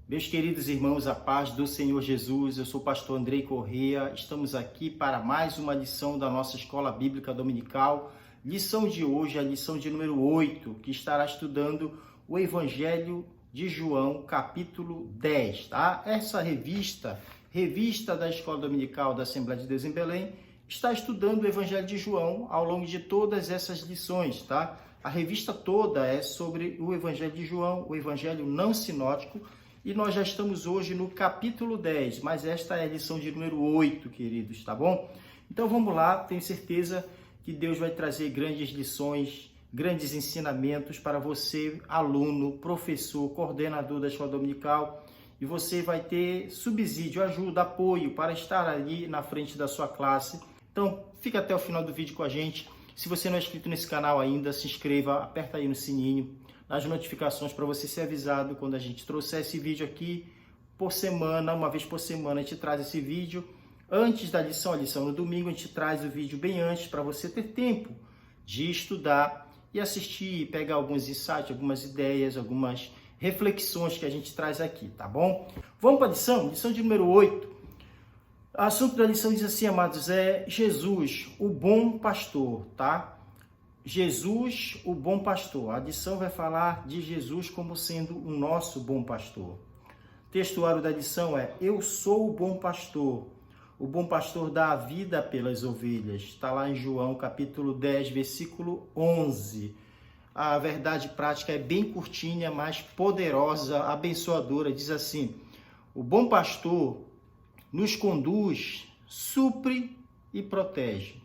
Meus queridos irmãos, a paz do Senhor Jesus, eu sou o pastor Andrei Corrêa, estamos aqui para mais uma lição da nossa Escola Bíblica Dominical, lição de hoje, a lição de número 8, que estará estudando o Evangelho de João, capítulo 10, tá? Essa revista da Escola Dominical da Assembleia de Deus em Belém, está estudando o Evangelho de João ao longo de todas essas lições, tá? A revista toda é sobre o Evangelho de João, o Evangelho não sinótico, e nós já estamos hoje no capítulo 10, mas esta é a lição de número 8, queridos, tá bom? Então vamos lá, tenho certeza que Deus vai trazer grandes lições, grandes ensinamentos para você, aluno, professor, coordenador da Escola Dominical, e você vai ter subsídio, ajuda, apoio para estar ali na frente da sua classe. Então, fica até o final do vídeo com a gente. Se você não é inscrito nesse canal ainda, se inscreva, aperta aí no sininho, nas notificações para você ser avisado quando a gente trouxer esse vídeo aqui por semana, uma vez por semana a gente traz esse vídeo. Antes da lição, a lição no domingo, a gente traz o vídeo bem antes para você ter tempo de estudar e assistir, pegar alguns insights, algumas ideias, algumas reflexões que a gente traz aqui, tá bom? Vamos para a lição de número 8. O assunto da lição diz assim, amados, é Jesus, o bom pastor, tá? Jesus, o bom pastor. A lição vai falar de Jesus como sendo o nosso bom pastor. O textuário da lição é: eu sou o bom pastor dá a vida pelas ovelhas. Está lá em João, capítulo 10, versículo 11. A verdade prática é bem curtinha, mas poderosa, abençoadora. Diz assim: o bom pastor nos conduz, supre e protege.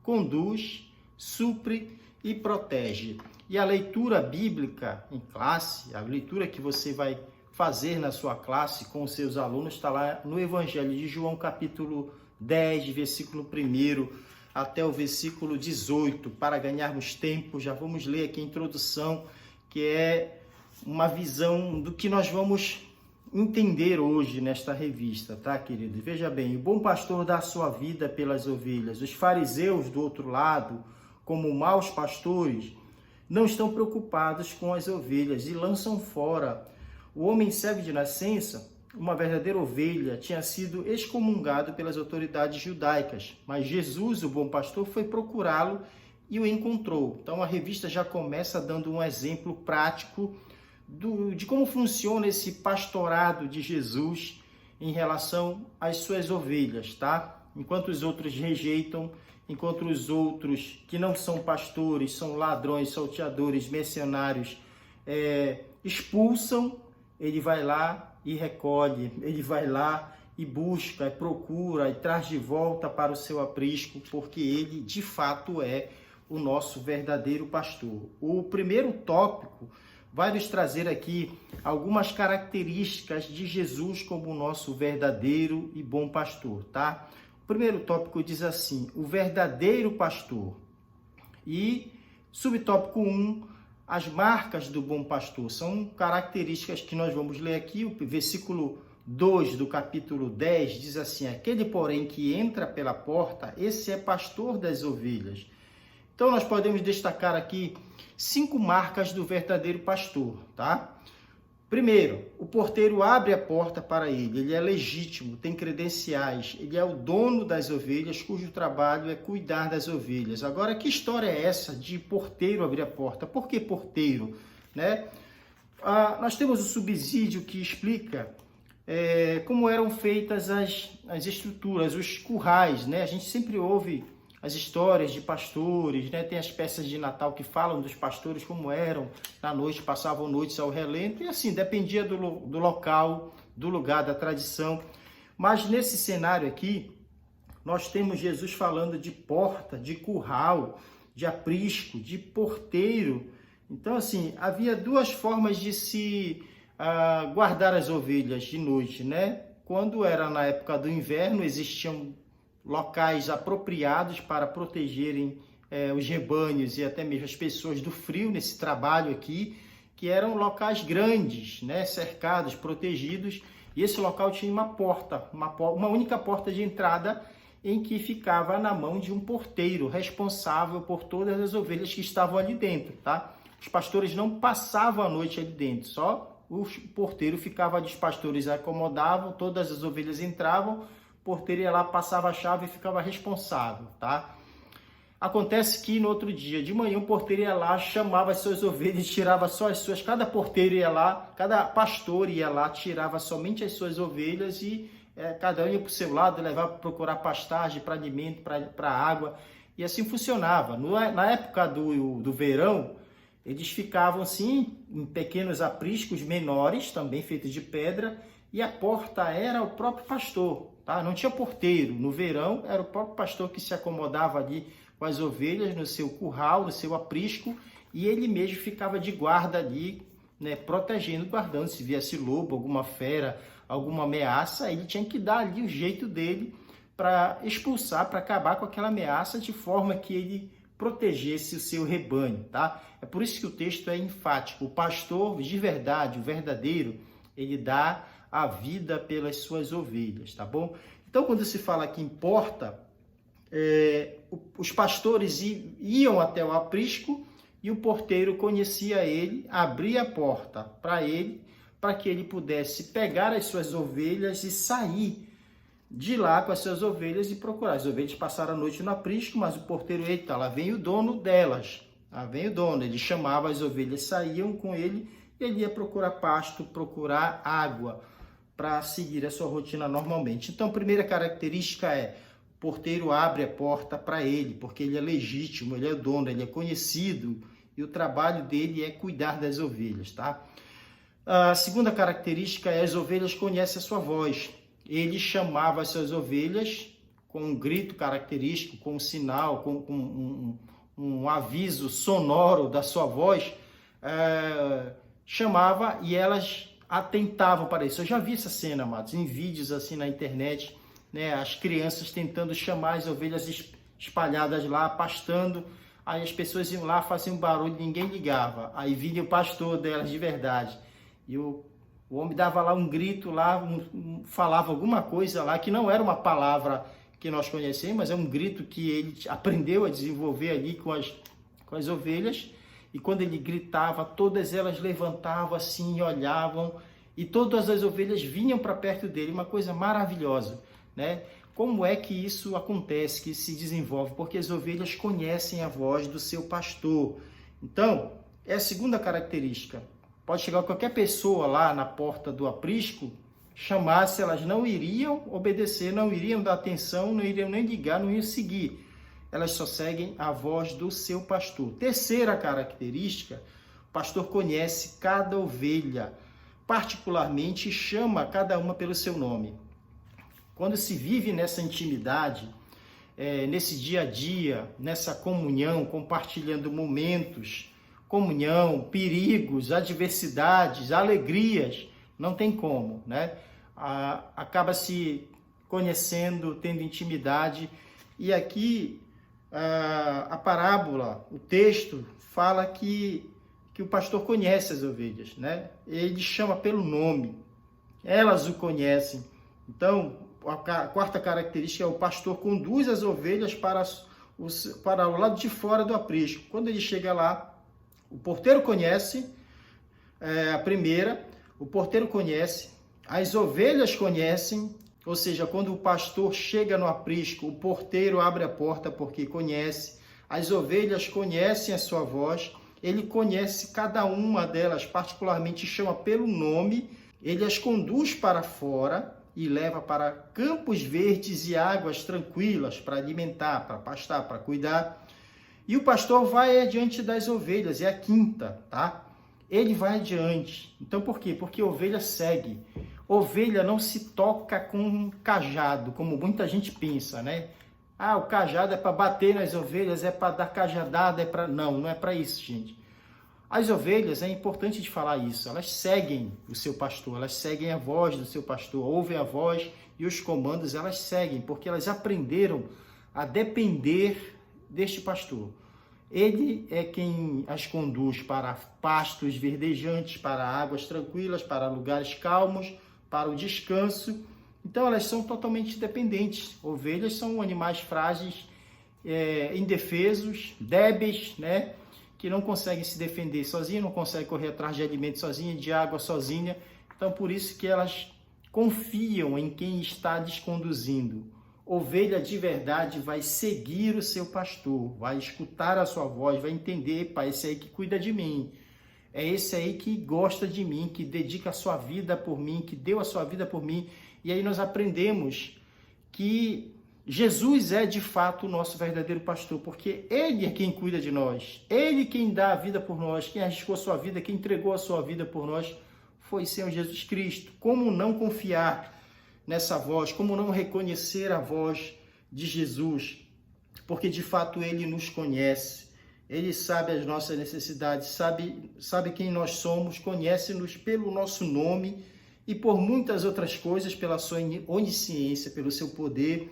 Conduz, supre e protege. E a leitura bíblica em classe, a leitura que você vai fazer na sua classe com os seus alunos, está lá no Evangelho de João, capítulo 10, versículo 1 até o versículo 18. Para ganharmos tempo, já vamos ler aqui a introdução, que é uma visão do que nós vamos entender hoje nesta revista, tá, querido? Veja bem, o bom pastor dá a sua vida pelas ovelhas. Os fariseus, do outro lado, como maus pastores, não estão preocupados com as ovelhas e lançam fora. O homem cego de nascença, uma verdadeira ovelha, tinha sido excomungado pelas autoridades judaicas, mas Jesus, o bom pastor, foi procurá-lo e o encontrou. Então a revista já começa dando um exemplo prático de como funciona esse pastorado de Jesus em relação às suas ovelhas, tá? Enquanto os outros rejeitam, enquanto os outros que não são pastores, são ladrões, salteadores, mercenários, expulsam, ele vai lá e recolhe, ele vai lá e busca, procura e traz de volta para o seu aprisco, porque ele de fato é o nosso verdadeiro pastor. O primeiro tópico vai nos trazer aqui algumas características de Jesus como o nosso verdadeiro e bom pastor, tá? O primeiro tópico diz assim: o verdadeiro pastor. E subtópico 1, as marcas do bom pastor. São características que nós vamos ler aqui. O versículo 2 do capítulo 10 diz assim: aquele, porém, que entra pela porta, esse é pastor das ovelhas. Então, nós podemos destacar aqui 5 marcas do verdadeiro pastor, tá? Primeiro, o porteiro abre a porta para ele é legítimo, tem credenciais, ele é o dono das ovelhas, cujo trabalho é cuidar das ovelhas. Agora, que história é essa de porteiro abrir a porta? Por que porteiro, né? Nós temos o subsídio que explica como eram feitas as estruturas, os currais, né? A gente sempre ouve as histórias de pastores, né? Tem as peças de Natal que falam dos pastores como eram na noite, passavam noites ao relento, e assim, dependia do local, do lugar, da tradição. Mas nesse cenário aqui, nós temos Jesus falando de porta, de curral, de aprisco, de porteiro. Então, assim, havia 2 formas de se guardar as ovelhas de noite, né? Quando era na época do inverno, existiam locais apropriados para protegerem os rebanhos e até mesmo as pessoas do frio nesse trabalho aqui, que eram locais grandes, né, cercados, protegidos, e esse local tinha uma porta, uma única porta de entrada em que ficava na mão de um porteiro responsável por todas as ovelhas que estavam ali dentro, tá? Os pastores não passavam a noite ali dentro, só o porteiro ficava ali, os pastores acomodavam, todas as ovelhas entravam, o porteiro ia lá, passava a chave e ficava responsável, tá? Acontece que no outro dia de manhã o porteiro ia lá, chamava as suas ovelhas, tirava só as suas, cada porteiro ia lá, cada pastor ia lá, tirava somente as suas ovelhas e cada um ia para o seu lado, levava para procurar pastagem, para alimento, para água, e assim funcionava. Na época do verão, eles ficavam assim, em pequenos apriscos menores, também feitos de pedra, e a porta era o próprio pastor, tá? Não tinha porteiro. No verão, era o próprio pastor que se acomodava ali com as ovelhas no seu curral, no seu aprisco, e ele mesmo ficava de guarda ali, né, protegendo, guardando. Se viesse lobo, alguma fera, alguma ameaça, ele tinha que dar ali o jeito dele para expulsar, para acabar com aquela ameaça, de forma que ele protegesse o seu rebanho, tá? É por isso que o texto é enfático. O pastor de verdade, o verdadeiro, ele dá a vida pelas suas ovelhas, tá bom? Então, quando se fala que importa, os pastores iam até o aprisco e o porteiro conhecia ele, abria a porta para ele, para que ele pudesse pegar as suas ovelhas e sair de lá com as suas ovelhas e procurar. As ovelhas passaram a noite no aprisco, mas o porteiro, eita, lá vem o dono delas, lá vem o dono. Ele chamava as ovelhas, saíam com ele e ele ia procurar pasto, procurar água para seguir a sua rotina normalmente. Então, a primeira característica é: o porteiro abre a porta para ele, porque ele é legítimo, ele é dono, ele é conhecido e o trabalho dele é cuidar das ovelhas, tá? A segunda característica é: as ovelhas conhecem a sua voz. Ele chamava as suas ovelhas com um grito característico, com um sinal, com um aviso sonoro da sua voz, chamava e elas atentavam para isso. Eu já vi essa cena, amados, em vídeos assim na internet, né? As crianças tentando chamar as ovelhas espalhadas lá, pastando, aí as pessoas iam lá, faziam barulho, ninguém ligava, aí vinha o pastor delas de verdade, e o homem dava lá um grito, lá, falava alguma coisa lá, que não era uma palavra que nós conhecemos, mas é um grito que ele aprendeu a desenvolver ali com as ovelhas, e quando ele gritava, todas elas levantavam assim e olhavam, e todas as ovelhas vinham para perto dele, uma coisa maravilhosa, né? Como é que isso acontece, que se desenvolve? Porque as ovelhas conhecem a voz do seu pastor. Então, é a segunda característica. Pode chegar qualquer pessoa lá na porta do aprisco, chamar, se elas não iriam obedecer, não iriam dar atenção, não iriam nem ligar, não iriam seguir. Elas só seguem a voz do seu pastor. Terceira característica: o pastor conhece cada ovelha, particularmente chama cada uma pelo seu nome. Quando se vive nessa intimidade, nesse dia a dia, nessa comunhão, compartilhando momentos, comunhão, perigos, adversidades, alegrias, não tem como, né? Acaba se conhecendo, tendo intimidade. E aqui a parábola, o texto fala que o pastor conhece as ovelhas, né? Ele chama pelo nome, elas o conhecem. Então, a quarta característica é: o pastor conduz as ovelhas para o lado de fora do aprisco. Quando ele chega lá, o porteiro conhece a primeira, o porteiro conhece, as ovelhas conhecem, ou seja, quando o pastor chega no aprisco, o porteiro abre a porta porque conhece, as ovelhas conhecem a sua voz, ele conhece cada uma delas, particularmente chama pelo nome, ele as conduz para fora e leva para campos verdes e águas tranquilas para alimentar, para pastar, para cuidar. E o pastor vai adiante das ovelhas, é a quinta, tá? Ele vai adiante. Então, por quê? Porque a ovelha segue. Ovelha não se toca com um cajado, como muita gente pensa, né? O cajado é para bater nas ovelhas, é para dar cajadada, é para... Não é para isso, gente. As ovelhas, é importante de falar isso, elas seguem o seu pastor, elas seguem a voz do seu pastor, ouvem a voz e os comandos, elas seguem, porque elas aprenderam a depender deste pastor. Ele é quem as conduz para pastos verdejantes, para águas tranquilas, para lugares calmos, para o descanso. Então elas são totalmente dependentes. Ovelhas são animais frágeis, indefesos, débeis, né? que não conseguem se defender sozinhas, não conseguem correr atrás de alimento sozinha, de água sozinha. Então, por isso que elas confiam em quem está desconduzindo. Ovelha de verdade vai seguir o seu pastor, vai escutar a sua voz, vai entender, pai, esse aí que cuida de mim. É esse aí que gosta de mim, que dedica a sua vida por mim, que deu a sua vida por mim. E aí nós aprendemos que Jesus é de fato o nosso verdadeiro pastor, porque Ele é quem cuida de nós, Ele quem dá a vida por nós, quem arriscou a sua vida, quem entregou a sua vida por nós, foi o Senhor Jesus Cristo. Como não confiar nessa voz, como não reconhecer a voz de Jesus? Porque de fato Ele nos conhece, Ele sabe as nossas necessidades, sabe quem nós somos, conhece-nos pelo nosso nome e por muitas outras coisas, pela sua onisciência, pelo seu poder.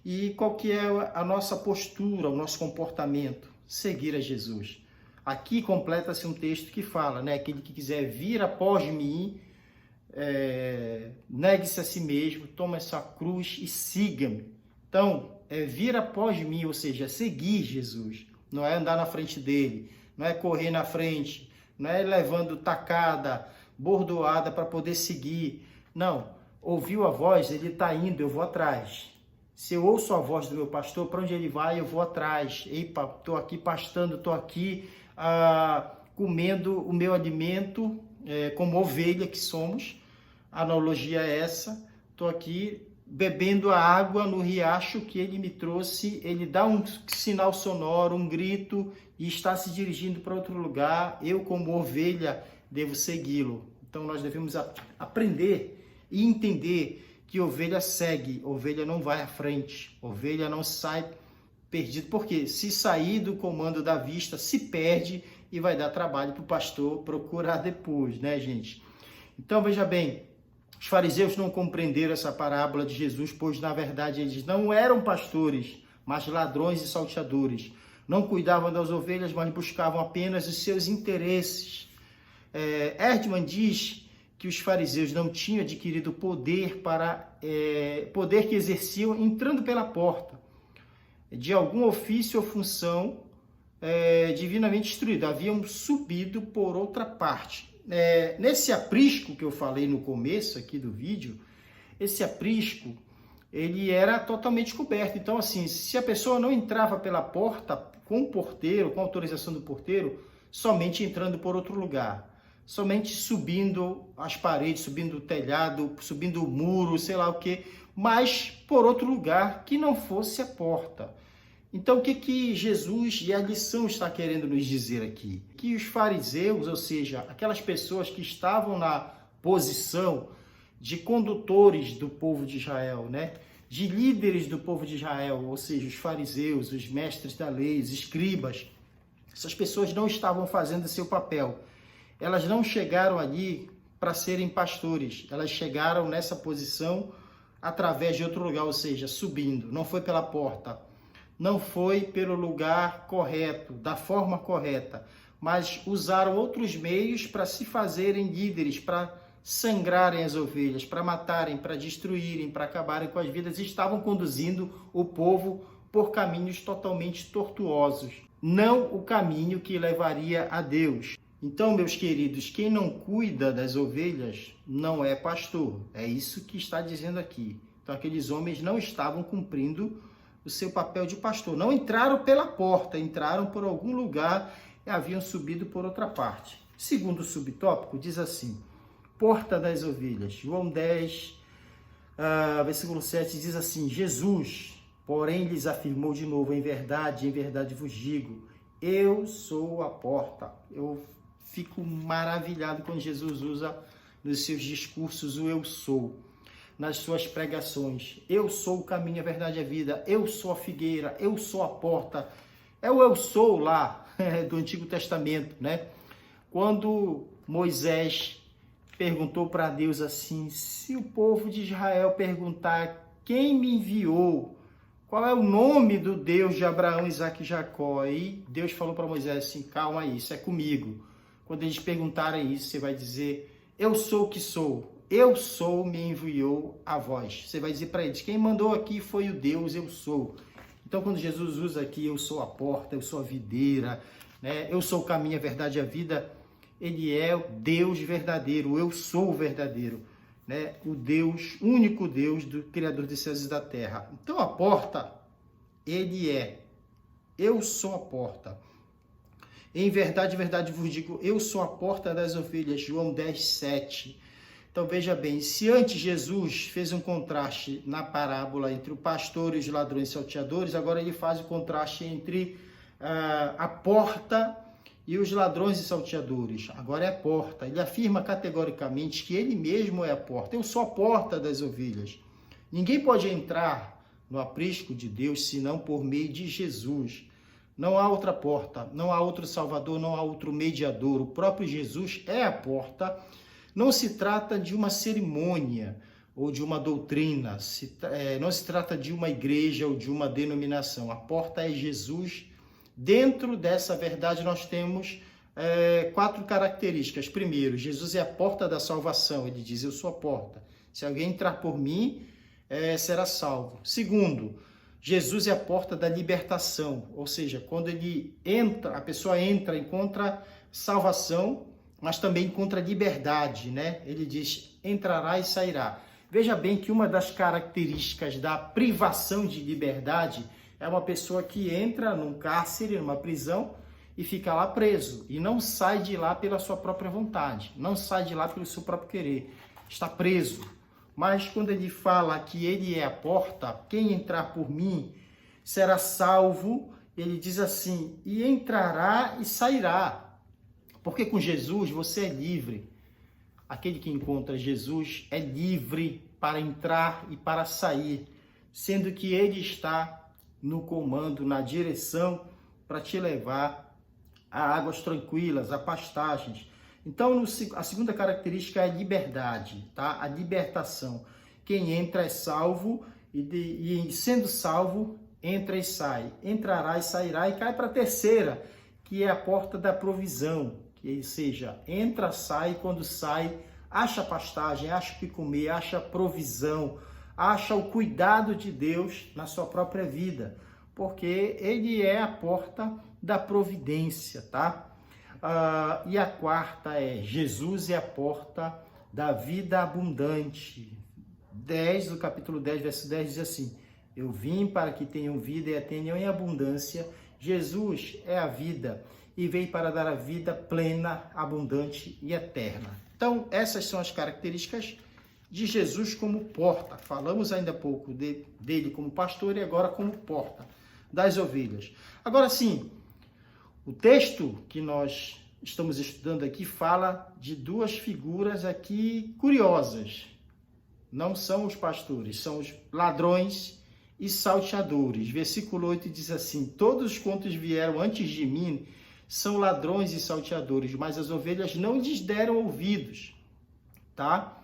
E qual que é a nossa postura, o nosso comportamento? Seguir a Jesus. Aqui completa-se um texto que fala, né? Aquele que quiser vir após mim, negue-se a si mesmo, toma essa cruz e siga-me. Então, vir após mim, ou seja, seguir Jesus. Não é andar na frente dele, não é correr na frente, não é levando tacada, bordoada para poder seguir. Não, ouviu a voz, ele está indo, eu vou atrás. Se eu ouço a voz do meu pastor, para onde ele vai, eu vou atrás. Epa, estou aqui pastando, estou aqui comendo o meu alimento, como ovelha que somos. A analogia é essa. Estou aqui bebendo a água no riacho que ele me trouxe. Ele dá um sinal sonoro, um grito, e está se dirigindo para outro lugar. Eu, como ovelha, devo segui-lo. Então, nós devemos aprender e entender que ovelha segue, ovelha não vai à frente, ovelha não sai perdido, porque se sair do comando da vista, se perde e vai dar trabalho para o pastor procurar depois, né, gente? Então, veja bem, os fariseus não compreenderam essa parábola de Jesus, pois, na verdade, eles não eram pastores, mas ladrões e salteadores. Não cuidavam das ovelhas, mas buscavam apenas os seus interesses. Erdmann diz que os fariseus não tinham adquirido poder poder que exerciam entrando pela porta de algum ofício ou função divinamente instruído, haviam subido por outra parte. Nesse aprisco que eu falei no começo aqui do vídeo, esse aprisco ele era totalmente coberto. Então, assim, se a pessoa não entrava pela porta com o porteiro, com a autorização do porteiro, somente entrando por outro lugar, somente subindo as paredes, subindo o telhado, subindo o muro, sei lá o que, mas por outro lugar que não fosse a porta. Então, o que Jesus e a lição está querendo nos dizer aqui? Que os fariseus, ou seja, aquelas pessoas que estavam na posição de condutores do povo de Israel, né? De líderes do povo de Israel, ou seja, os fariseus, os mestres da lei, os escribas, essas pessoas não estavam fazendo seu papel. Elas não chegaram ali para serem pastores, elas chegaram nessa posição através de outro lugar, ou seja, subindo. Não foi pela porta, não foi pelo lugar correto, da forma correta, mas usaram outros meios para se fazerem líderes, para sangrarem as ovelhas, para matarem, para destruírem, para acabarem com as vidas. Estavam conduzindo o povo por caminhos totalmente tortuosos, não o caminho que levaria a Deus. Então, meus queridos, quem não cuida das ovelhas não é pastor. É isso que está dizendo aqui. Então, aqueles homens não estavam cumprindo o seu papel de pastor. Não entraram pela porta, entraram por algum lugar e haviam subido por outra parte. Segundo subtópico, diz assim, porta das ovelhas. João 10, versículo 7, diz assim, Jesus, porém, lhes afirmou de novo, em verdade vos digo, eu sou a porta. Eu fico maravilhado quando Jesus usa nos seus discursos o eu sou, nas suas pregações. Eu sou o caminho, a verdade e a vida. Eu sou a figueira, eu sou a porta. É o eu sou lá do Antigo Testamento, né? Quando Moisés perguntou para Deus assim, se o povo de Israel perguntar quem me enviou, qual é o nome do Deus de Abraão, Isaque e Jacó? Aí Deus falou para Moisés assim, calma aí, isso é comigo. Quando eles perguntarem isso, você vai dizer, eu sou o que sou. Eu sou, me enviou a vós. Você vai dizer para eles, quem mandou aqui foi o Deus, eu sou. Então, quando Jesus usa aqui, eu sou a porta, eu sou a videira, né? Eu sou o caminho, a verdade e a vida. Ele é o Deus verdadeiro, eu sou o verdadeiro, né? O Deus, único Deus do Criador dos céus e da terra. Então a porta, ele é, eu sou a porta. Em verdade vos digo, eu sou a porta das ovelhas, João 10, 7. Então veja bem, se antes Jesus fez um contraste na parábola entre o pastor e os ladrões salteadores, agora ele faz o contraste entre a porta e os ladrões e salteadores. Agora é a porta. Ele afirma categoricamente que ele mesmo é a porta. Eu sou a porta das ovelhas. Ninguém pode entrar no aprisco de Deus senão por meio de Jesus. Não há outra porta, não há outro Salvador, não há outro mediador. O próprio Jesus é a porta. Não se trata de uma cerimônia ou de uma doutrina, não se trata de uma igreja ou de uma denominação. A porta é Jesus. Dentro dessa verdade nós temos 4 características. Primeiro, Jesus é a porta da salvação. Ele diz, eu sou a porta. Se alguém entrar por mim, será salvo. Segundo, Jesus é a porta da libertação. Ou seja, quando ele entra, a pessoa entra, encontra salvação, mas também encontra liberdade, né? Ele diz, entrará e sairá. Veja bem que uma das características da privação de liberdade é uma pessoa que entra num cárcere, numa prisão, e fica lá preso, e não sai de lá pela sua própria vontade, não sai de lá pelo seu próprio querer, está preso. Mas quando ele fala que ele é a porta, quem entrar por mim será salvo, ele diz assim, e entrará e sairá. Porque com Jesus você é livre. Aquele que encontra Jesus é livre para entrar e para sair, sendo que ele está no comando, na direção, para te levar a águas tranquilas, a pastagens. Então, a segunda característica é a liberdade, tá? A libertação. Quem entra é salvo e sendo salvo, entra e sai. Entrará e sairá e cai para a terceira, que é a porta da provisão. Ou seja, entra, sai, quando sai, acha pastagem, acha o que comer, acha provisão, acha o cuidado de Deus na sua própria vida, porque ele é a porta da providência, tá? E a quarta é, Jesus é a porta da vida abundante. Do capítulo 10, verso 10 diz assim, eu vim para que tenham vida e a tenham em abundância. Jesus é a vida e veio para dar a vida plena, abundante e eterna. Então, essas são as características de Jesus como porta. Falamos ainda há pouco dele como pastor e agora como porta das ovelhas. Agora sim, o texto que nós estamos estudando aqui fala de 2 figuras aqui curiosas. Não são os pastores, são os ladrões e salteadores. Versículo 8 diz assim, todos quantos vieram antes de mim são ladrões e salteadores, mas as ovelhas não lhes deram ouvidos, tá?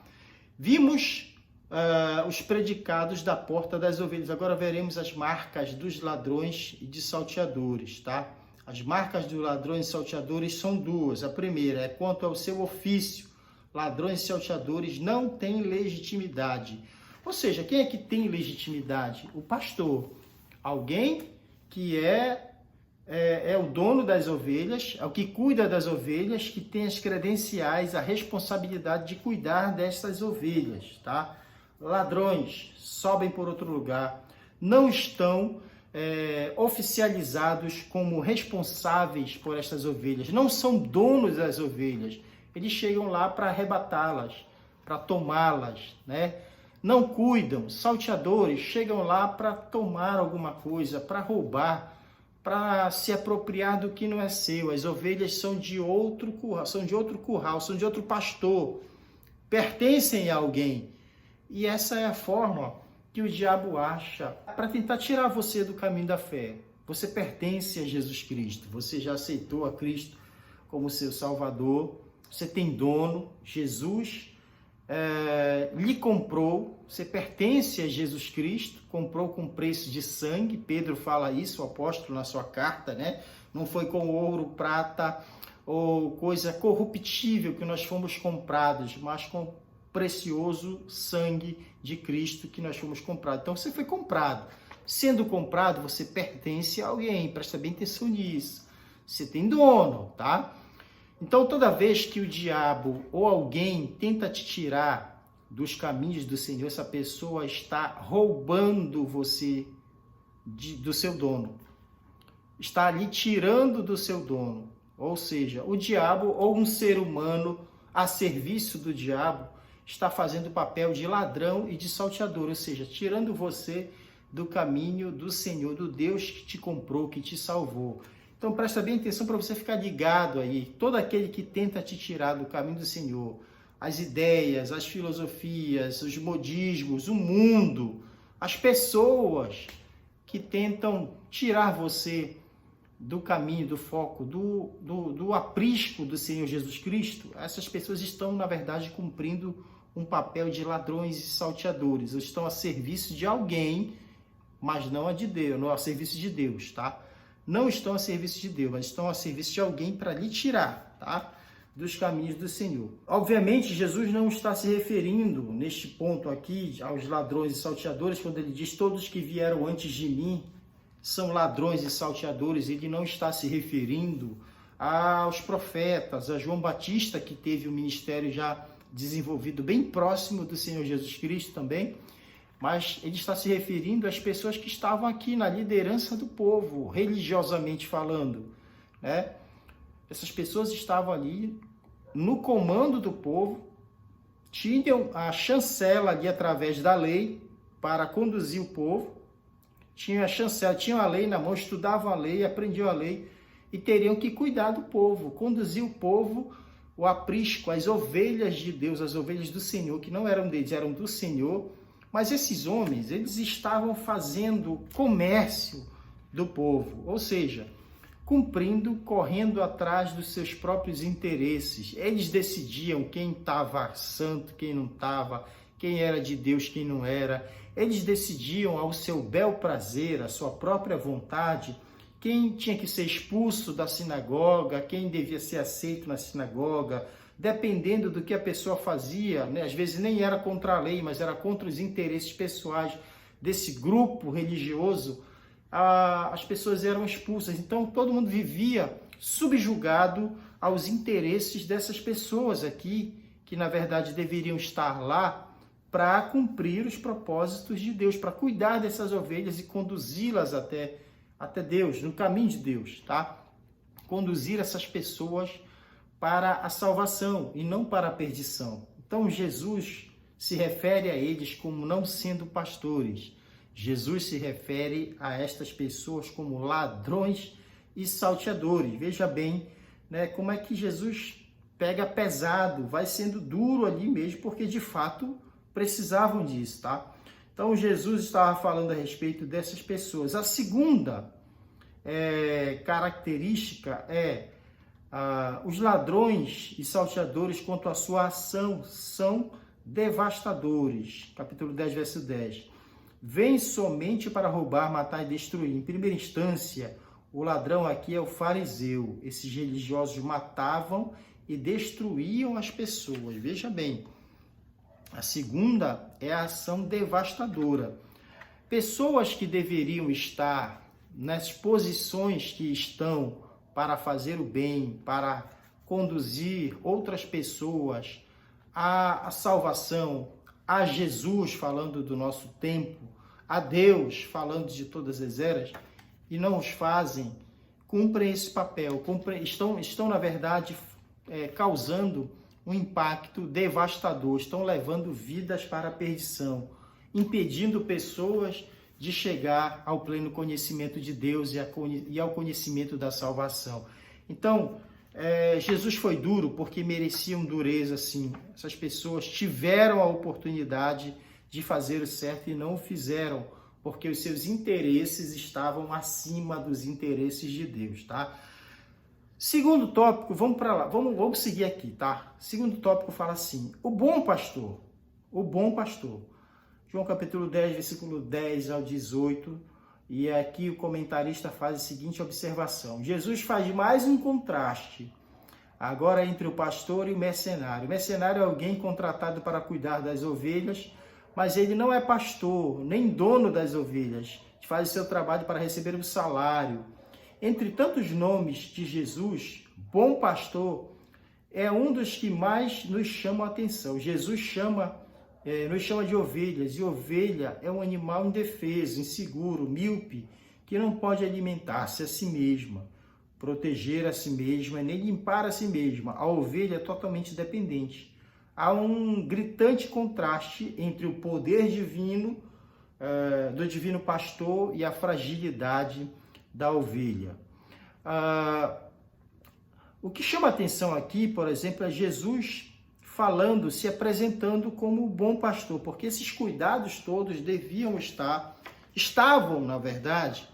Vimos os predicados da porta das ovelhas, agora veremos as marcas dos ladrões e de salteadores, tá? As marcas dos ladrões e salteadores são 2. A primeira é quanto ao seu ofício. Ladrões e salteadores não têm legitimidade. Ou seja, quem é que tem legitimidade? O pastor. Alguém que é o dono das ovelhas, é o que cuida das ovelhas, que tem as credenciais, a responsabilidade de cuidar dessas ovelhas, tá? Ladrões sobem por outro lugar, não estão oficializados como responsáveis por essas ovelhas, não são donos das ovelhas, eles chegam lá para arrebatá-las, para tomá-las, né? Não cuidam, salteadores chegam lá para tomar alguma coisa, para roubar, para se apropriar do que não é seu. As ovelhas são de outro curral, são de outro pastor, pertencem a alguém. E essa é a forma que o diabo acha para tentar tirar você do caminho da fé. Você pertence a Jesus Cristo, você já aceitou a Cristo como seu Salvador, você tem dono, Jesus lhe comprou, você pertence a Jesus Cristo, comprou com preço de sangue. Pedro fala isso, o apóstolo, na sua carta, né? Não foi com ouro, prata ou coisa corruptível que nós fomos comprados, mas com precioso sangue de Cristo que nós fomos comprados. Então você foi comprado. Sendo comprado, você pertence a alguém, presta bem atenção nisso. você tem dono, tá? Então, toda vez que o diabo ou alguém tenta te tirar dos caminhos do Senhor, essa pessoa está roubando você do seu dono. Está ali tirando do seu dono. Ou seja, o diabo ou um ser humano a serviço do diabo está fazendo o papel de ladrão e de salteador, ou seja, tirando você do caminho do Senhor, do Deus que te comprou, que te salvou. Então presta bem atenção para você ficar ligado aí. Todo aquele que tenta te tirar do caminho do Senhor, as ideias, as filosofias, os modismos, o mundo, as pessoas que tentam tirar você do caminho, do foco, do aprisco do Senhor Jesus Cristo, essas pessoas estão, na verdade, cumprindo um papel de ladrões e salteadores. Eles estão a serviço de alguém, mas não a de Deus, não a serviço de Deus, tá? Não estão a serviço de Deus, mas estão a serviço de alguém para lhe tirar, tá? Dos caminhos do Senhor. Obviamente, Jesus não está se referindo, neste ponto aqui, aos ladrões e salteadores, quando ele diz todos que vieram antes de mim são ladrões e salteadores. Ele não está se referindo aos profetas, a João Batista, que teve o ministério já desenvolvido bem próximo do Senhor Jesus Cristo também, mas ele está se referindo às pessoas que estavam aqui na liderança do povo, religiosamente falando, né? Essas pessoas estavam ali no comando do povo, tinham a chancela ali através da lei para conduzir o povo, tinham a chancela, tinham a lei na mão, estudavam a lei, aprendiam a lei e teriam que cuidar do povo, conduzir o povo, o aprisco, as ovelhas de Deus, as ovelhas do Senhor, que não eram deles, eram do Senhor. Mas esses homens, eles estavam fazendo comércio do povo, ou seja, cumprindo, correndo atrás dos seus próprios interesses. Eles decidiam quem estava santo, quem não estava, quem era de Deus, quem não era. Eles decidiam ao seu bel prazer, à sua própria vontade, quem tinha que ser expulso da sinagoga, quem devia ser aceito na sinagoga, dependendo do que a pessoa fazia, né? Às vezes nem era contra a lei, mas era contra os interesses pessoais desse grupo religioso. As pessoas eram expulsas. Então, todo mundo vivia subjugado aos interesses dessas pessoas aqui, que na verdade deveriam estar lá para cumprir os propósitos de Deus, para cuidar dessas ovelhas e conduzi-las até Deus, no caminho de Deus, tá? Conduzir essas pessoas para a salvação e não para a perdição. Então, Jesus se refere a eles como não sendo pastores. Jesus se refere a estas pessoas como ladrões e salteadores. Veja bem, né, como é que Jesus pega pesado, vai sendo duro ali mesmo, porque de fato precisavam disso, tá? Então, Jesus estava falando a respeito dessas pessoas. A segunda característica é os ladrões e salteadores, quanto à sua ação, são devastadores. Capítulo 10, verso 10. Vêm somente para roubar, matar e destruir. Em primeira instância, o ladrão aqui é o fariseu. Esses religiosos matavam e destruíam as pessoas. Veja bem. A segunda é a ação devastadora. Pessoas que deveriam estar nas posições que estão para fazer o bem, para conduzir outras pessoas à salvação, a Jesus, falando do nosso tempo, a Deus, falando de todas as eras, e não os fazem, cumprem esse papel, estão na verdade, causando um impacto devastador, estão levando vidas para a perdição, impedindo pessoas de chegar ao pleno conhecimento de Deus e ao conhecimento da salvação. Então, Jesus foi duro porque mereciam dureza, sim. Essas pessoas tiveram a oportunidade de fazer o certo e não o fizeram, porque os seus interesses estavam acima dos interesses de Deus, tá? Segundo tópico, vamos para lá, vamos seguir aqui, tá? Segundo tópico fala assim: o bom pastor. João capítulo 10, versículo 10 ao 18, e aqui o comentarista faz a seguinte observação. Jesus faz mais um contraste, agora entre o pastor e o mercenário. O mercenário é alguém contratado para cuidar das ovelhas, mas ele não é pastor, nem dono das ovelhas. Faz o seu trabalho para receber um salário. Entre tantos nomes de Jesus, bom pastor é um dos que mais nos chama a atenção. Jesus nos chama de ovelhas, e ovelha é um animal indefeso, inseguro, míope, que não pode alimentar-se a si mesma, proteger a si mesma, nem limpar a si mesma. A ovelha é totalmente dependente. Há um gritante contraste entre o poder divino, do divino pastor, e a fragilidade da ovelha. O que chama a atenção aqui, por exemplo, é Jesus falando, se apresentando como o bom pastor, porque esses cuidados todos estavam, na verdade,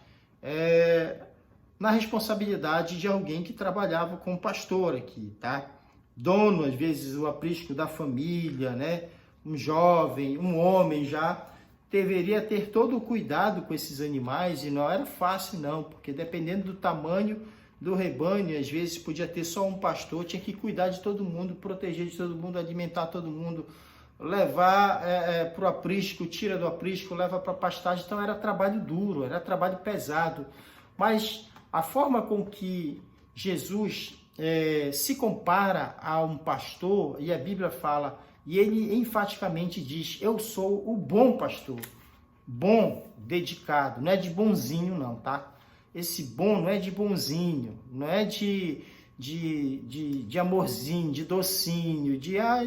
na responsabilidade de alguém que trabalhava como pastor aqui, tá? Dono, às vezes, o aprisco da família, né? Um jovem, um homem já deveria ter todo o cuidado com esses animais, e não era fácil não, porque dependendo do tamanho do rebanho, às vezes podia ter só um pastor, tinha que cuidar de todo mundo, proteger de todo mundo, alimentar todo mundo, levar para o aprisco, tira do aprisco, leva para a pastagem. Então era trabalho duro, era trabalho pesado. Mas a forma com que Jesus se compara a um pastor, e a Bíblia fala, e ele enfaticamente diz: eu sou o bom pastor. Bom, dedicado, não é de bonzinho não, tá? Esse bom não é de bonzinho, não é de amorzinho, de docinho,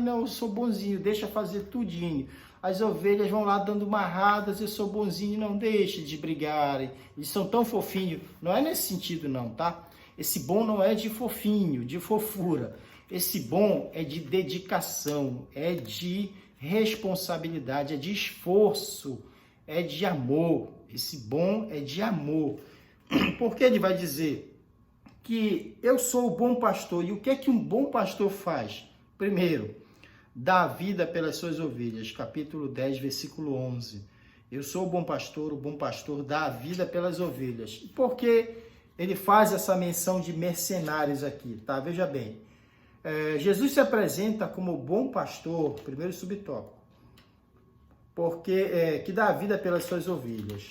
não, eu sou bonzinho, deixa fazer tudinho. As ovelhas vão lá dando marradas, eu sou bonzinho, não deixa de brigarem, eles são tão fofinhos. Não é nesse sentido não, tá? Esse bom não é de fofinho, de fofura. Esse bom é de dedicação, é de responsabilidade, é de esforço, é de amor. Esse bom é de amor. Porque ele vai dizer que eu sou o bom pastor. E o que é que um bom pastor faz? Primeiro, dá vida pelas suas ovelhas. Capítulo 10, versículo 11. Eu sou o bom pastor dá a vida pelas ovelhas. E por que ele faz essa menção de mercenários aqui? Tá? Veja bem. Jesus se apresenta como bom pastor, primeiro subtópico, porque que dá a vida pelas suas ovelhas.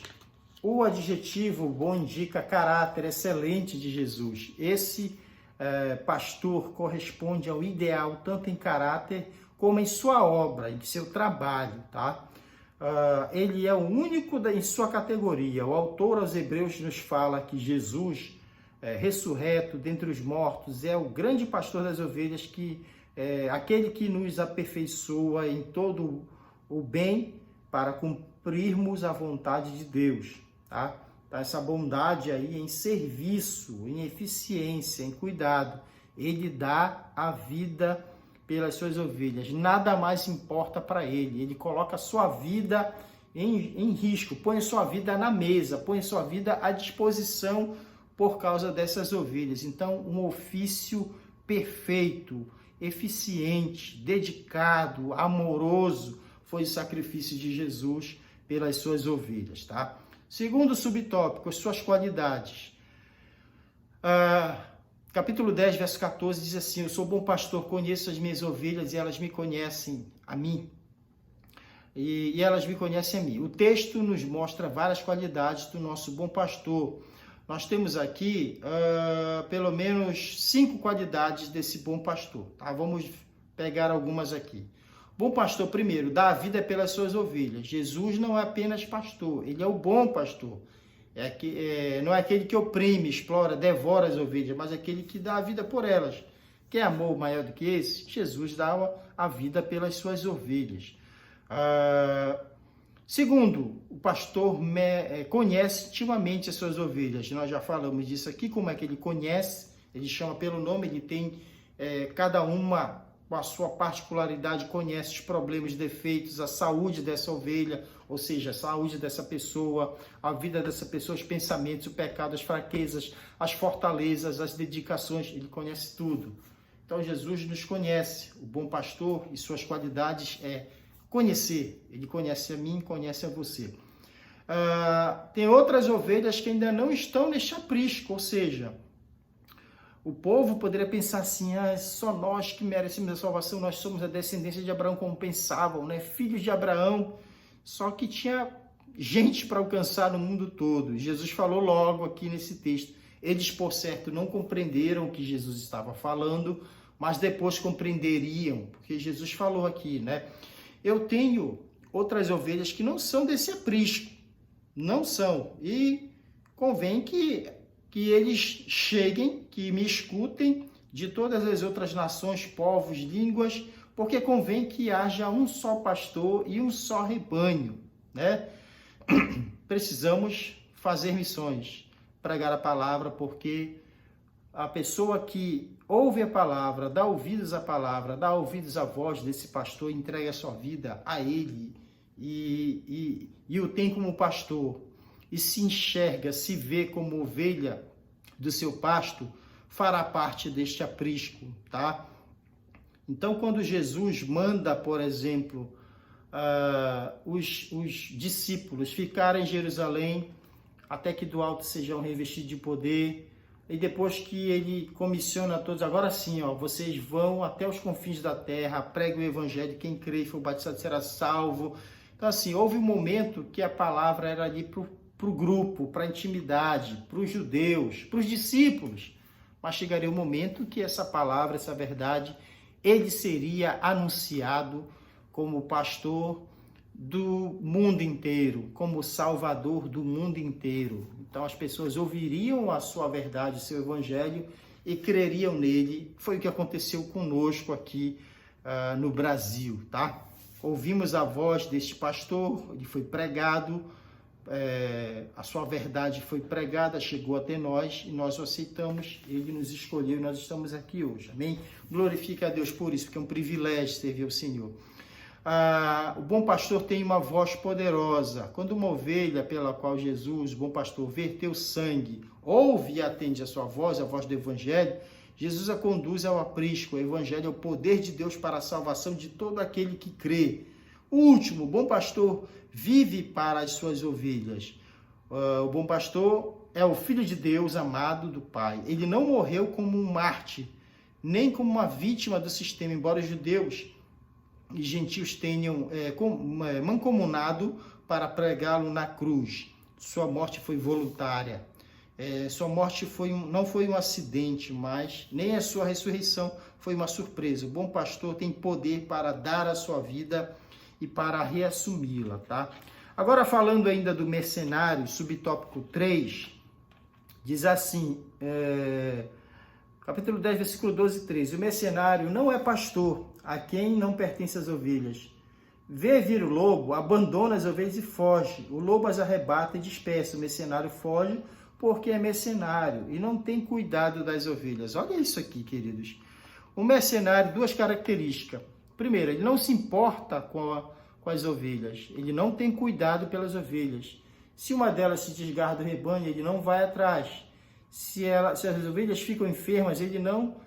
O adjetivo bom indica caráter excelente de Jesus. Esse pastor corresponde ao ideal, tanto em caráter como em sua obra, em seu trabalho, tá? Ele é o único em sua categoria. O autor aos Hebreus nos fala que Jesus, ressurreto dentre os mortos, é o grande pastor das ovelhas, aquele que nos aperfeiçoa em todo o bem para cumprirmos a vontade de Deus. Tá? Essa bondade aí em serviço, em eficiência, em cuidado. Ele dá a vida pelas suas ovelhas. Nada mais importa para ele. Ele coloca a sua vida em risco, põe a sua vida na mesa, põe a sua vida à disposição por causa dessas ovelhas. Então, um ofício perfeito, eficiente, dedicado, amoroso, foi o sacrifício de Jesus pelas suas ovelhas, tá? Segundo subtópico, as suas qualidades. Capítulo 10, verso 14, diz assim: eu sou bom pastor, conheço as minhas ovelhas e elas me conhecem a mim. E elas me conhecem a mim. O texto nos mostra várias qualidades do nosso bom pastor. Nós temos aqui pelo menos 5 qualidades desse bom pastor. Tá? Vamos pegar algumas aqui. Bom pastor, primeiro, dá a vida pelas suas ovelhas. Jesus não é apenas pastor, ele é o bom pastor. Não é aquele que oprime, explora, devora as ovelhas, mas aquele que dá a vida por elas. Quer amor maior do que esse? Jesus dá a vida pelas suas ovelhas. Segundo, o pastor conhece intimamente as suas ovelhas. Nós já falamos disso aqui, como é que ele conhece, ele chama pelo nome, ele tem cada uma com a sua particularidade, conhece os problemas, defeitos, a saúde dessa ovelha, ou seja, a saúde dessa pessoa, a vida dessa pessoa, os pensamentos, o pecado, as fraquezas, as fortalezas, as dedicações, ele conhece tudo. Então Jesus nos conhece, o bom pastor, e suas qualidades é conhecer. Ele conhece a mim, conhece a você. Tem outras ovelhas que ainda não estão neste aprisco, ou seja, o povo poderia pensar assim: só nós que merecemos a salvação, nós somos a descendência de Abraão, como pensavam, né? Filhos de Abraão. Só que tinha gente para alcançar no mundo todo. Jesus falou logo aqui nesse texto: Eles, por certo, não compreenderam o que Jesus estava falando, mas depois compreenderiam, porque Jesus falou aqui, né? Eu tenho outras ovelhas que não são desse aprisco, não são. E convém que eles cheguem, que me escutem de todas as outras nações, povos, línguas, porque convém que haja um só pastor e um só rebanho, né? Precisamos fazer missões, pregar a palavra, porque a pessoa que ouve a palavra, dá ouvidos à palavra, dá ouvidos à voz desse pastor, entrega a sua vida a ele e o tem como pastor, e se enxerga, se vê como ovelha do seu pasto, fará parte deste aprisco, tá? Então, quando Jesus manda, por exemplo, os discípulos ficarem em Jerusalém até que do alto sejam revestidos de poder, e depois que ele comissiona a todos, agora sim, ó, vocês vão até os confins da terra, preguem o evangelho, quem crê e for batizado será salvo. Então, assim, houve um momento que a palavra era ali para o grupo, para a intimidade, para os judeus, para os discípulos. Mas chegaria um momento que essa palavra, essa verdade, ele seria anunciado como pastor do mundo inteiro, como salvador do mundo inteiro. Então as pessoas ouviriam a sua verdade, o seu evangelho, e creriam nele. Foi o que aconteceu conosco aqui no Brasil, tá? Ouvimos a voz deste pastor, ele foi pregado, a sua verdade foi pregada, chegou até nós e nós o aceitamos, ele nos escolheu e nós estamos aqui hoje, amém? Glorifica a Deus por isso, porque é um privilégio servir ao Senhor. O bom pastor tem uma voz poderosa. Quando uma ovelha pela qual Jesus, o bom pastor, verteu sangue, ouve e atende a sua voz, a voz do evangelho, Jesus a conduz ao aprisco. O evangelho é o poder de Deus para a salvação de todo aquele que crê. O último, o bom pastor vive para as suas ovelhas. O bom pastor é o Filho de Deus, amado do Pai. Ele não morreu como um mártir, nem como uma vítima do sistema, embora os judeus e gentios tenham mancomunado para pregá-lo na cruz. Sua morte foi voluntária. Sua morte não foi um acidente, mas nem a sua ressurreição foi uma surpresa. O bom pastor tem poder para dar a sua vida e para reassumi-la, tá? Agora, falando ainda do mercenário, subtópico 3, diz assim, capítulo 10, versículo 12 e 13. O mercenário não é pastor, a quem não pertence as ovelhas. Vê vir o lobo, abandona as ovelhas e foge. O lobo as arrebata e dispersa. O mercenário foge porque é mercenário e não tem cuidado das ovelhas. Olha isso aqui, queridos. O mercenário, duas características. Primeiro, ele não se importa com as ovelhas. Ele não tem cuidado pelas ovelhas. Se uma delas se desgarra do rebanho, ele não vai atrás. Se as ovelhas ficam enfermas, ele não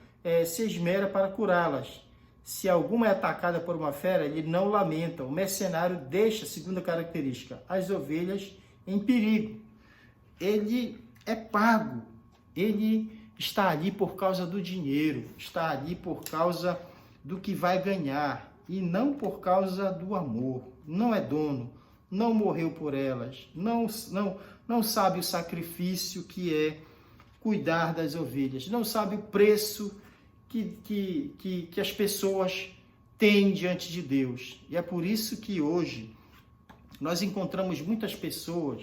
se esmera para curá-las. Se alguma é atacada por uma fera, ele não lamenta. O mercenário deixa, segunda característica, as ovelhas em perigo. Ele é pago. Ele está ali por causa do dinheiro, está ali por causa do que vai ganhar e não por causa do amor. Não é dono, não morreu por elas, não sabe o sacrifício que é cuidar das ovelhas, não sabe o preço que as pessoas têm diante de Deus. E é por isso que hoje nós encontramos muitas pessoas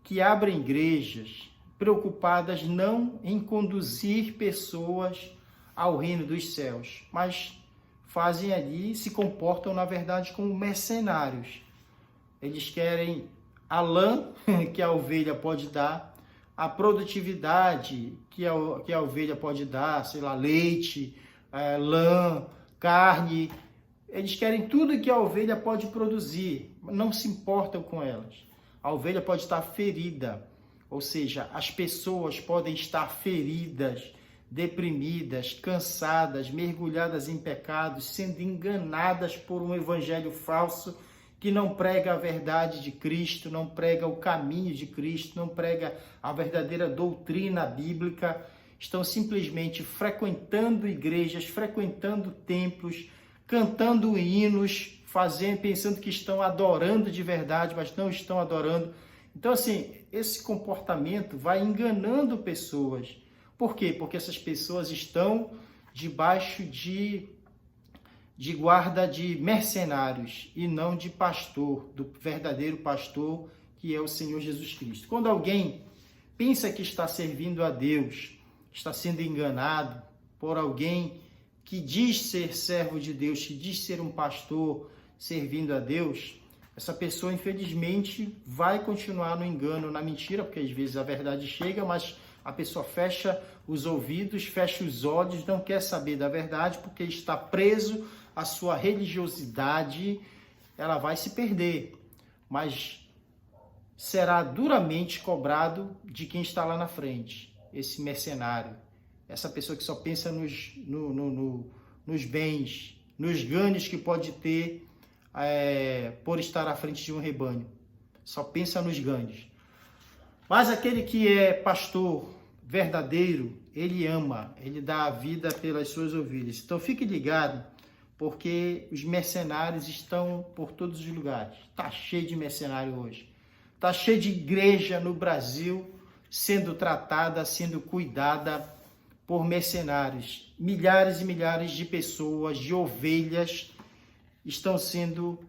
que abrem igrejas preocupadas não em conduzir pessoas ao reino dos céus, mas fazem ali, se comportam na verdade como mercenários. Eles querem a lã que a ovelha pode dar, a produtividade que a ovelha pode dar, sei lá, leite, lã, carne. Eles querem tudo que a ovelha pode produzir, não se importam com elas. A ovelha pode estar ferida, ou seja, as pessoas podem estar feridas, deprimidas, cansadas, mergulhadas em pecados, sendo enganadas por um evangelho falso que não prega a verdade de Cristo, não prega o caminho de Cristo, não prega a verdadeira doutrina bíblica, estão simplesmente frequentando igrejas, frequentando templos, cantando hinos, pensando que estão adorando de verdade, mas não estão adorando, Então, assim, esse comportamento vai enganando pessoas. Por quê? Porque essas pessoas estão debaixo de guarda de mercenários e não de pastor, do verdadeiro pastor, que é o Senhor Jesus Cristo. Quando alguém pensa que está servindo a Deus, está sendo enganado por alguém que diz ser servo de Deus, que diz ser um pastor servindo a Deus, essa pessoa, infelizmente, vai continuar no engano, na mentira, porque às vezes a verdade chega, mas a pessoa fecha os ouvidos, fecha os olhos, não quer saber da verdade, porque está preso à sua religiosidade, ela vai se perder, mas será duramente cobrado de quem está lá na frente, esse mercenário, essa pessoa que só pensa nos bens, nos ganhos que pode ter por estar à frente de um rebanho, só pensa nos ganhos. Mas aquele que é pastor verdadeiro, ele ama, ele dá a vida pelas suas ovelhas. Então fique ligado, porque os mercenários estão por todos os lugares. Está cheio de mercenário hoje. Está cheio de igreja no Brasil sendo tratada, sendo cuidada por mercenários. Milhares e milhares de pessoas, de ovelhas, estão sendo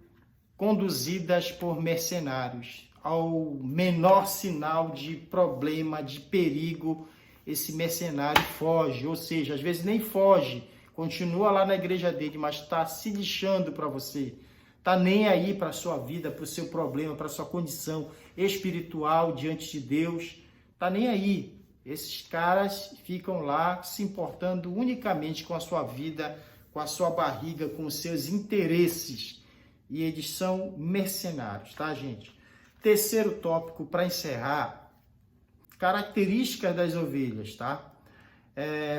conduzidas por mercenários. Ao menor sinal de problema, de perigo, esse mercenário foge. Ou seja, às vezes nem foge, continua lá na igreja dele, mas está se lixando para você. Está nem aí para a sua vida, para o seu problema, para a sua condição espiritual diante de Deus. Está nem aí. Esses caras ficam lá se importando unicamente com a sua vida, com a sua barriga, com os seus interesses. E eles são mercenários, tá, gente? Terceiro tópico para encerrar, características das ovelhas, tá?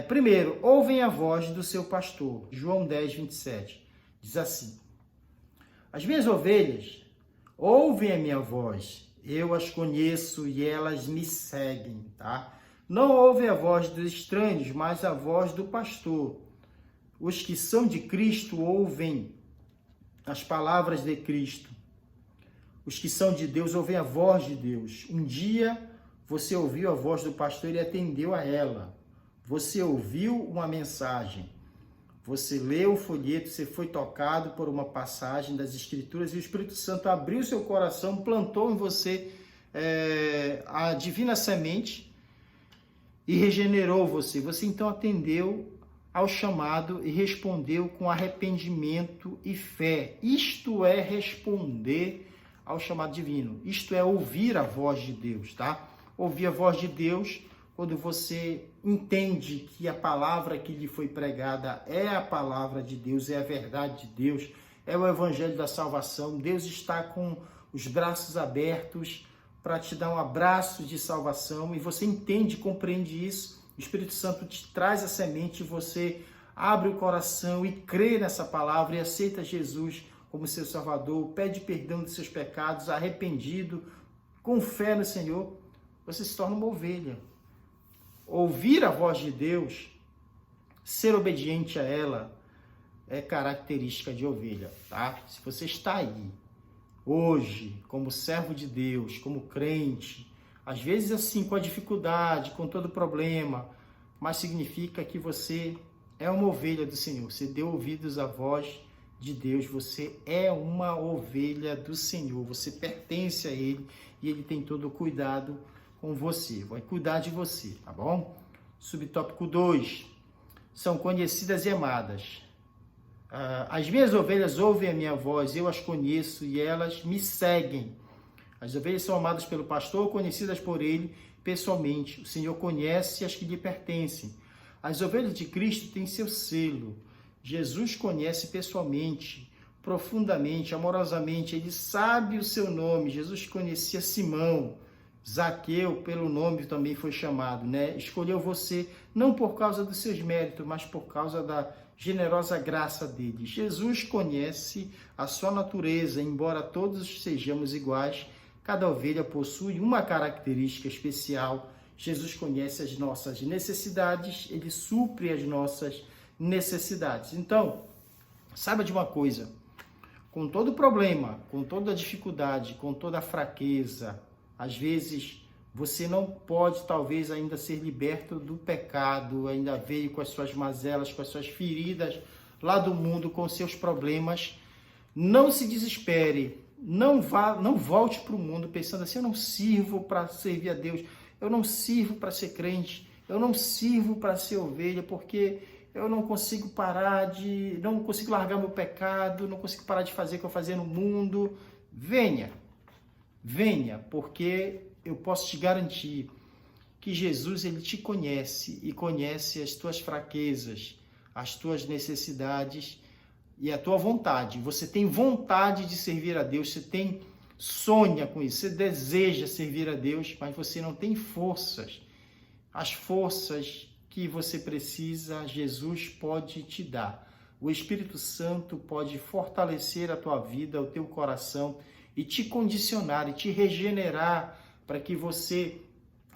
Primeiro, ouvem a voz do seu pastor. João 10, 27. Diz assim: as minhas ovelhas ouvem a minha voz, eu as conheço e elas me seguem, tá? Não ouvem a voz dos estranhos, mas a voz do pastor. Os que são de Cristo ouvem as palavras de Cristo. Os que são de Deus ouvem a voz de Deus. Um dia você ouviu a voz do pastor e atendeu a ela. Você ouviu uma mensagem. Você leu o folheto, você foi tocado por uma passagem das Escrituras e o Espírito Santo abriu seu coração, plantou em você a divina semente e regenerou você. Você então atendeu ao chamado e respondeu com arrependimento e fé. Isto é responder ao chamado divino. Isto é ouvir a voz de Deus, tá? Ouvir a voz de Deus quando você entende que a palavra que lhe foi pregada é a palavra de Deus, é a verdade de Deus, é o evangelho da salvação. Deus está com os braços abertos para te dar um abraço de salvação e você entende, compreende isso. O Espírito Santo te traz a semente, você abre o coração e crê nessa palavra e aceita Jesus como seu Salvador, pede perdão dos seus pecados, arrependido, com fé no Senhor, você se torna uma ovelha. Ouvir a voz de Deus, ser obediente a ela, é característica de ovelha, tá? Se você está aí, hoje, como servo de Deus, como crente, às vezes assim, com a dificuldade, com todo problema, mas significa que você é uma ovelha do Senhor. Você deu ouvidos à voz de Deus, você é uma ovelha do Senhor, você pertence a Ele e Ele tem todo o cuidado com você, vai cuidar de você, tá bom? Subtópico 2, são conhecidas e amadas. As minhas ovelhas ouvem a minha voz, eu as conheço e elas me seguem. As ovelhas são amadas pelo pastor, conhecidas por ele pessoalmente. O Senhor conhece as que lhe pertencem. As ovelhas de Cristo têm seu selo. Jesus conhece pessoalmente, profundamente, amorosamente. Ele sabe o seu nome. Jesus conhecia Simão. Zaqueu, pelo nome também foi chamado, né? Escolheu você não por causa dos seus méritos, mas por causa da generosa graça dele. Jesus conhece a sua natureza, embora todos sejamos iguais, cada ovelha possui uma característica especial. Jesus conhece as nossas necessidades, ele supre as nossas necessidades. Então, saiba de uma coisa, com todo problema, com toda dificuldade, com toda fraqueza, Às vezes, você não pode, talvez, ainda ser liberto do pecado, ainda veio com as suas mazelas, com as suas feridas lá do mundo, com seus problemas. Não se desespere, não volte para o mundo pensando assim, eu não sirvo para servir a Deus, eu não sirvo para ser crente, eu não sirvo para ser ovelha, porque eu não consigo não consigo largar meu pecado, não consigo parar de fazer o que eu fazia no mundo. Venha, porque eu posso te garantir que Jesus, ele te conhece e conhece as tuas fraquezas, as tuas necessidades e a tua vontade. Você tem vontade de servir a Deus, sonha com isso, você deseja servir a Deus, mas você não tem forças. As forças que você precisa, Jesus pode te dar. O Espírito Santo pode fortalecer a tua vida, o teu coração e te condicionar e te regenerar para que você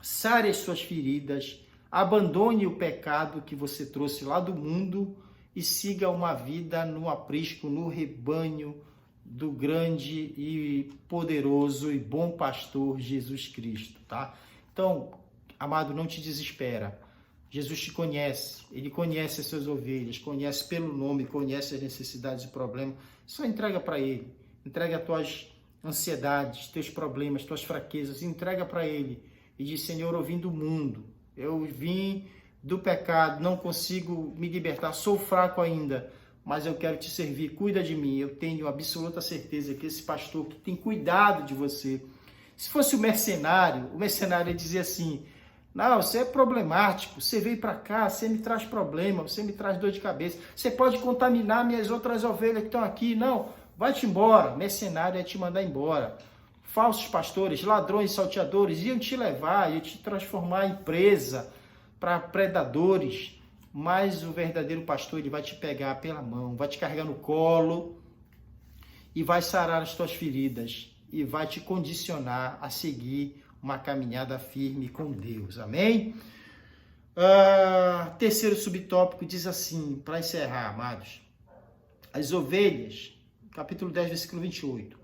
sare as suas feridas, abandone o pecado que você trouxe lá do mundo e siga uma vida no aprisco, no rebanho do grande e poderoso e bom pastor Jesus Cristo, tá? Então, amado, não te desespera. Jesus te conhece, ele conhece as suas ovelhas, conhece pelo nome, conhece as necessidades e problemas. Só entrega para ele, entrega as tuas ansiedades, teus problemas, tuas fraquezas, entrega para ele e diz: Senhor, eu vim do mundo, eu vim do pecado, não consigo me libertar, sou fraco ainda, mas eu quero te servir, cuida de mim. Eu tenho absoluta certeza que esse pastor que tem cuidado de você, se fosse o mercenário ia dizer assim: não, você é problemático, você veio para cá, você me traz problema, você me traz dor de cabeça, você pode contaminar minhas outras ovelhas que estão aqui, não, vai-te embora. Mercenário ia te mandar embora. Falsos pastores, ladrões, salteadores iam te levar, iam te transformar em presa para predadores, mas o verdadeiro pastor, ele vai te pegar pela mão, vai te carregar no colo e vai sarar as tuas feridas e vai te condicionar a seguir uma caminhada firme com Deus, amém? Terceiro subtópico diz assim, para encerrar, amados: as ovelhas, capítulo 10, versículo 28,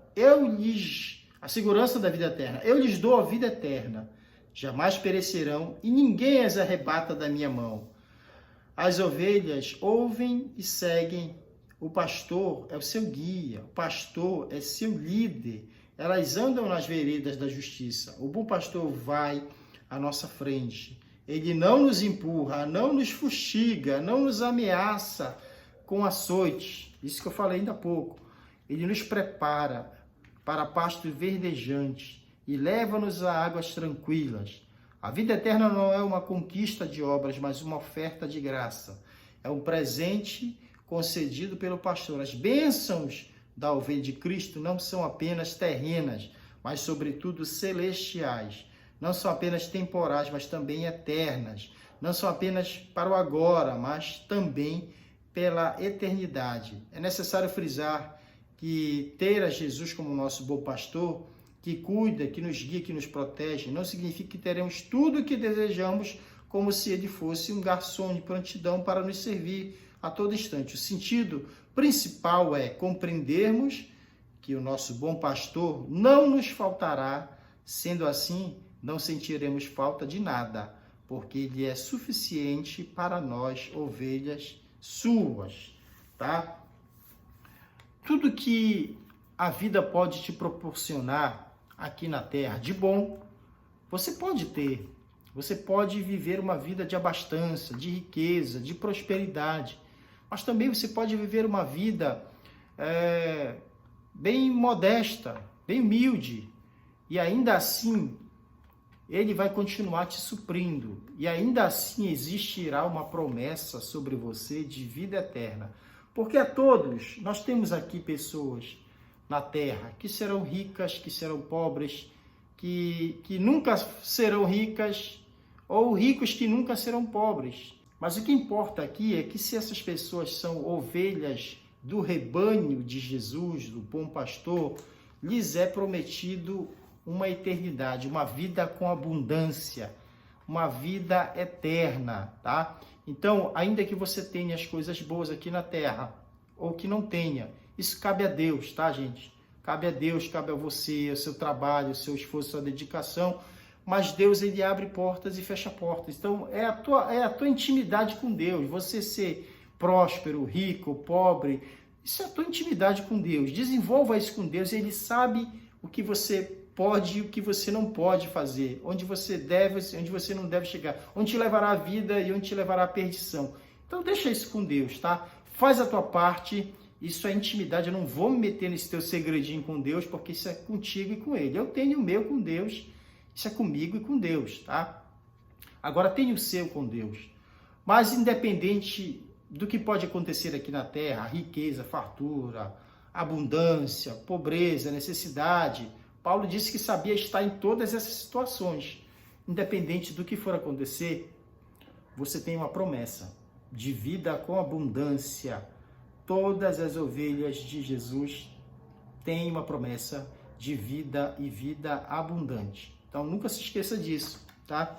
a segurança da vida eterna, eu lhes dou a vida eterna, jamais perecerão e ninguém as arrebata da minha mão. As ovelhas ouvem e seguem, o pastor é o seu guia, o pastor é seu líder, elas andam nas veredas da justiça. O bom pastor vai à nossa frente. Ele não nos empurra, não nos fustiga, não nos ameaça com açoites. Isso que eu falei ainda há pouco. Ele nos prepara para pastos verdejantes e leva-nos a águas tranquilas. A vida eterna não é uma conquista de obras, mas uma oferta de graça. É um presente concedido pelo pastor. As bênçãos da ovelha de Cristo não são apenas terrenas, mas sobretudo celestiais. Não são apenas temporais, mas também eternas. Não são apenas para o agora, mas também pela eternidade. É necessário frisar que ter a Jesus como nosso bom pastor, que cuida, que nos guia, que nos protege, não significa que teremos tudo o que desejamos, como se ele fosse um garçom de prontidão para nos servir a todo instante. O sentido principal é compreendermos que o nosso bom pastor não nos faltará, sendo assim, não sentiremos falta de nada, porque ele é suficiente para nós, ovelhas suas, tá? Tudo que a vida pode te proporcionar aqui na terra de bom, você pode ter. Você pode viver uma vida de abastança, de riqueza, de prosperidade. Mas também você pode viver uma vida bem modesta, bem humilde. E ainda assim, ele vai continuar te suprindo. E ainda assim existirá uma promessa sobre você de vida eterna. Porque a todos, nós temos aqui pessoas na terra que serão ricas, que serão pobres, que nunca serão ricas, ou ricos que nunca serão pobres. Mas o que importa aqui é que se essas pessoas são ovelhas do rebanho de Jesus, do bom pastor, lhes é prometido uma eternidade, uma vida com abundância, uma vida eterna, tá? Então, ainda que você tenha as coisas boas aqui na terra, ou que não tenha, isso cabe a Deus, tá, gente? Cabe a Deus, cabe a você, ao seu trabalho, ao seu esforço, à sua dedicação, mas Deus, ele abre portas e fecha portas. Então, é a tua intimidade com Deus, você ser próspero, rico, pobre, isso é a tua intimidade com Deus. Desenvolva isso com Deus, ele sabe o que você pode e o que você não pode fazer, onde você deve, onde você não deve chegar, onde te levará a vida e onde te levará a perdição. Então deixa isso com Deus, tá? Faz a tua parte, isso é intimidade, eu não vou me meter nesse teu segredinho com Deus, porque isso é contigo e com Ele. Eu tenho o meu com Deus, isso é comigo e com Deus, tá? Agora tenha o seu com Deus. Mas independente do que pode acontecer aqui na terra, riqueza, fartura, abundância, pobreza, necessidade, Paulo disse que sabia estar em todas essas situações. Independente do que for acontecer, você tem uma promessa de vida com abundância. Todas as ovelhas de Jesus têm uma promessa de vida e vida abundante. Então nunca se esqueça disso, tá?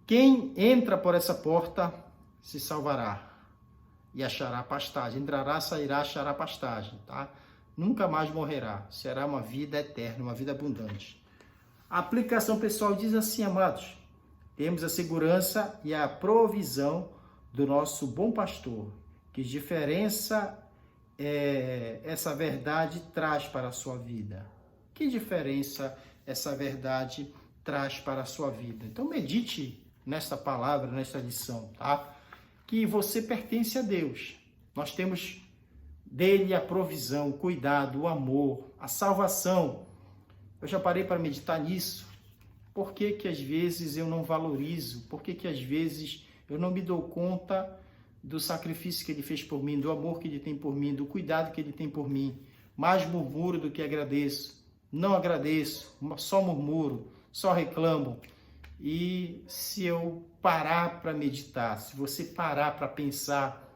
Quem entra por essa porta se salvará e achará pastagem. Entrará, sairá, achará pastagem, tá? Nunca mais morrerá. Será uma vida eterna, uma vida abundante. A aplicação pessoal diz assim, amados: temos a segurança e a provisão do nosso bom pastor. Que diferença essa verdade traz para a sua vida? Que diferença essa verdade traz para a sua vida? Então medite nesta palavra, nesta lição, tá? Que você pertence a Deus. Nós temos dele a provisão, o cuidado, o amor, a salvação. Eu já parei para meditar nisso. Por que que às vezes eu não valorizo? Por que que às vezes eu não me dou conta do sacrifício que ele fez por mim, do amor que ele tem por mim, do cuidado que ele tem por mim? Mais murmuro do que agradeço. Não agradeço, só murmuro, só reclamo. E se eu parar para meditar, se você parar para pensar,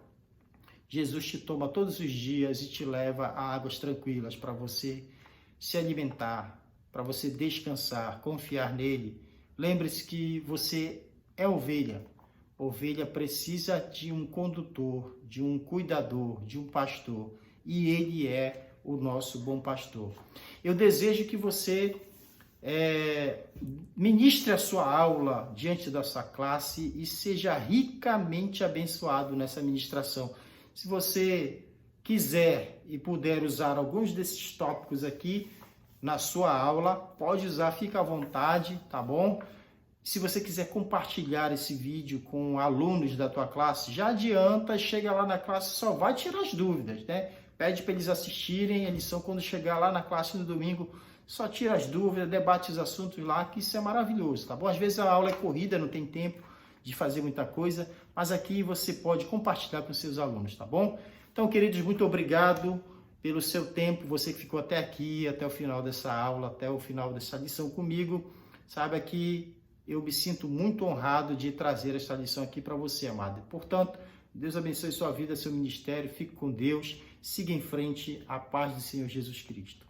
Jesus te toma todos os dias e te leva a águas tranquilas para você se alimentar, para você descansar, confiar nele. Lembre-se que você é ovelha. Ovelha precisa de um condutor, de um cuidador, de um pastor. E ele é o nosso bom pastor. Eu desejo que você ministre a sua aula diante da sua classe e seja ricamente abençoado nessa ministração. Se você quiser e puder usar alguns desses tópicos aqui na sua aula, pode usar, fica à vontade, tá bom? Se você quiser compartilhar esse vídeo com alunos da tua classe, já adianta, chega lá na classe, só vai tirar as dúvidas, né? Pede para eles assistirem a lição quando chegar lá na classe no domingo, só tira as dúvidas, debate os assuntos lá, que isso é maravilhoso, tá bom? Às vezes a aula é corrida, não tem tempo de fazer muita coisa, mas aqui você pode compartilhar com seus alunos, tá bom? Então, queridos, muito obrigado pelo seu tempo, você que ficou até aqui, até o final dessa aula, até o final dessa lição comigo. Saiba que eu me sinto muito honrado de trazer essa lição aqui para você, amado. Portanto, Deus abençoe sua vida, seu ministério, fique com Deus, siga em frente, a paz do Senhor Jesus Cristo.